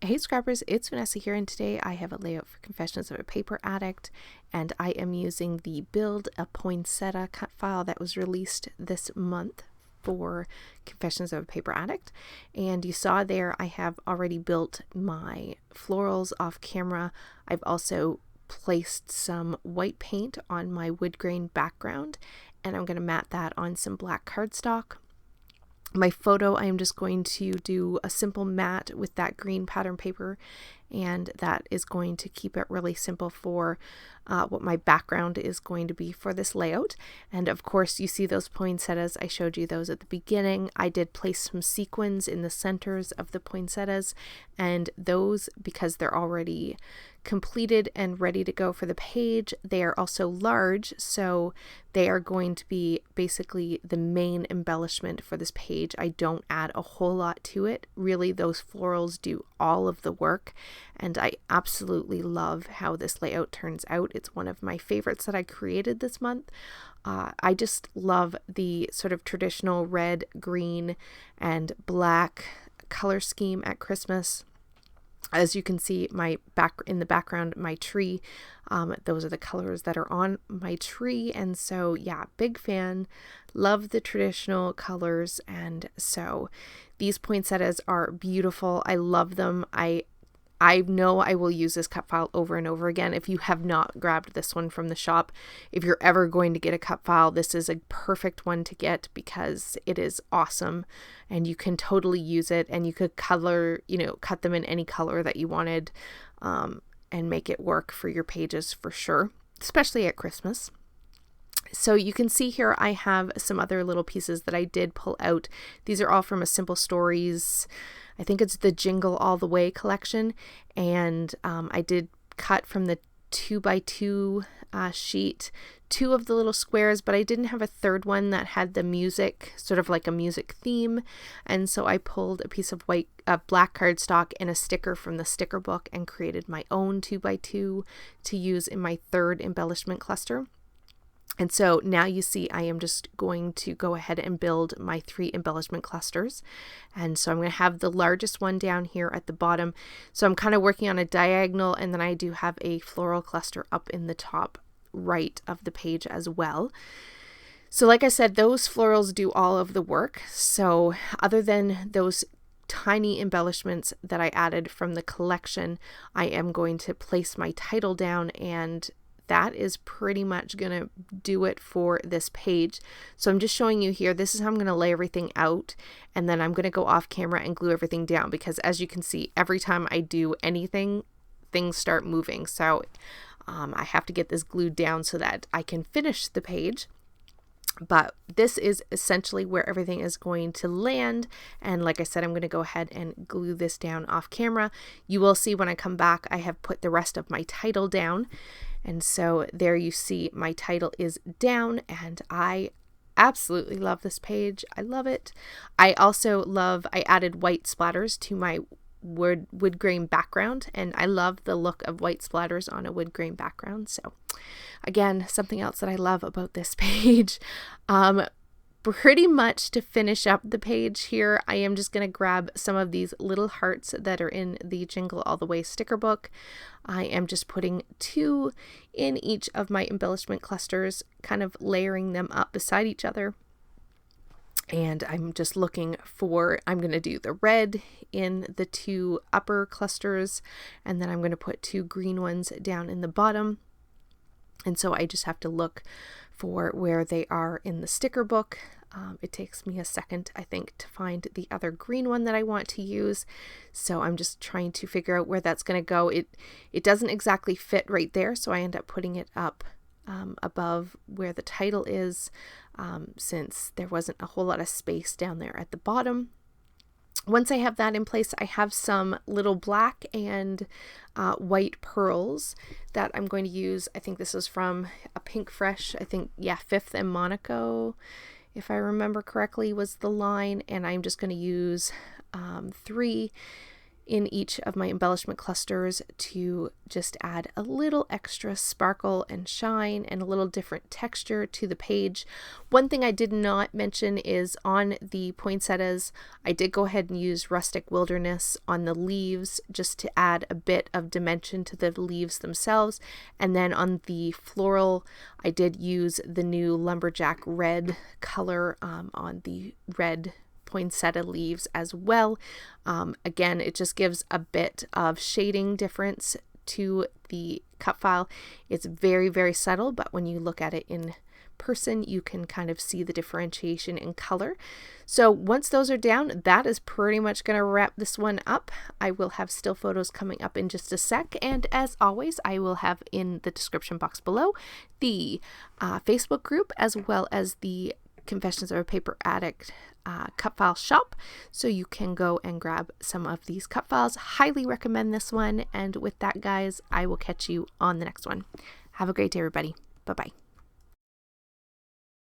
Hey Scrappers, it's Vanessa here, and today I have a layout for Confessions of a Paper Addict, and I am using the Build a Poinsettia cut file that was released this month for Confessions of a Paper Addict. And you saw there I have already built my florals off camera. I've also placed some white paint on my wood grain background, and I'm going to mat that on some black cardstock. My photo, I am just going to do a simple mat with that green pattern paper, and that is going to keep it really simple for what my background is going to be for this layout. And of course, you see those poinsettias. I showed you those at the beginning. I did place some sequins in the centers of the poinsettias, and those, because they're already completed and ready to go for the page, they are also large, so they are going to be basically the main embellishment for this page. I don't add a whole lot to it. Really, those florals do all of the work, and I absolutely love how this layout turns out. It's one of my favorites that I created this month. I just love the sort of traditional red, green, and black color scheme at Christmas. As you can see, in the background, my tree, those are the colors that are on my tree. And so, yeah, big fan, love the traditional colors. And so these poinsettias are beautiful. I love them. I know I will use this cut file over and over again. If you have not grabbed this one from the shop, if you're ever going to get a cut file, this is a perfect one to get because it is awesome and you can totally use it, and you could color, cut them in any color that you wanted, and make it work for your pages for sure, especially at Christmas. So you can see here I have some other little pieces that I did pull out. These are all from a Simple Stories, I think it's the Jingle All the Way collection, and I did cut from the 2x2 sheet 2 of the little squares, but I didn't have a third one that had the music, sort of like a music theme, and so I pulled a piece of black cardstock and a sticker from the sticker book and created my own 2x2 to use in my third embellishment cluster. And so now you see I am just going to go ahead and build my 3 embellishment clusters. And so I'm going to have the largest one down here at the bottom. So I'm kind of working on a diagonal, and then I do have a floral cluster up in the top right of the page as well. So like I said, those florals do all of the work. So other than those tiny embellishments that I added from the collection, I am going to place my title down, and that is pretty much going to do it for this page. So I'm just showing you here, this is how I'm going to lay everything out, and then I'm going to go off camera and glue everything down, because as you can see, every time I do anything, things start moving. So I have to get this glued down so that I can finish the page. But this is essentially where everything is going to land. And like I said, I'm going to go ahead and glue this down off camera. You will see when I come back, I have put the rest of my title down. And so there you see my title is down, and I absolutely love this page. I love it. I added white splatters to my wood grain background, and I love the look of white splatters on a wood grain background. So again, something else that I love about this page. Pretty much to finish up the page here, I am just going to grab some of these little hearts that are in the Jingle All the Way sticker book. I am just putting 2 in each of my embellishment clusters, kind of layering them up beside each other. And I'm just looking for, I'm going to do the red in the 2 upper clusters, and then I'm going to put 2 green ones down in the bottom. And so I just have to look for where they are in the sticker book. It takes me a second, I think, to find the other green one that I want to use. So I'm just trying to figure out where that's going to go. It doesn't exactly fit right there, so I end up putting it up above where the title is, since there wasn't a whole lot of space down there at the bottom. Once I have that in place, I have some little black and white pearls that I'm going to use. I think this is from a Pink Fresh, I think, yeah, Fifth and Monaco, if I remember correctly, was the line. And I'm just going to use 3 in each of my embellishment clusters to just add a little extra sparkle and shine and a little different texture to the page. One thing I did not mention is on the poinsettias, I did go ahead and use Rustic Wilderness on the leaves just to add a bit of dimension to the leaves themselves. And then on the floral, I did use the new Lumberjack Red color on the red poinsettia leaves as well. Again, it just gives a bit of shading difference to the cut file. It's very, very subtle, but when you look at it in person, you can kind of see the differentiation in color. So once those are down, that is pretty much going to wrap this one up. I will have still photos coming up in just a sec, and as always, I will have in the description box below the Facebook group as well as the Confessions of a Paper Addict cut file shop, so you can go and grab some of these cut files. Highly recommend this one, and with that, guys, I will catch you on the next one. Have a great day, everybody. Bye-bye.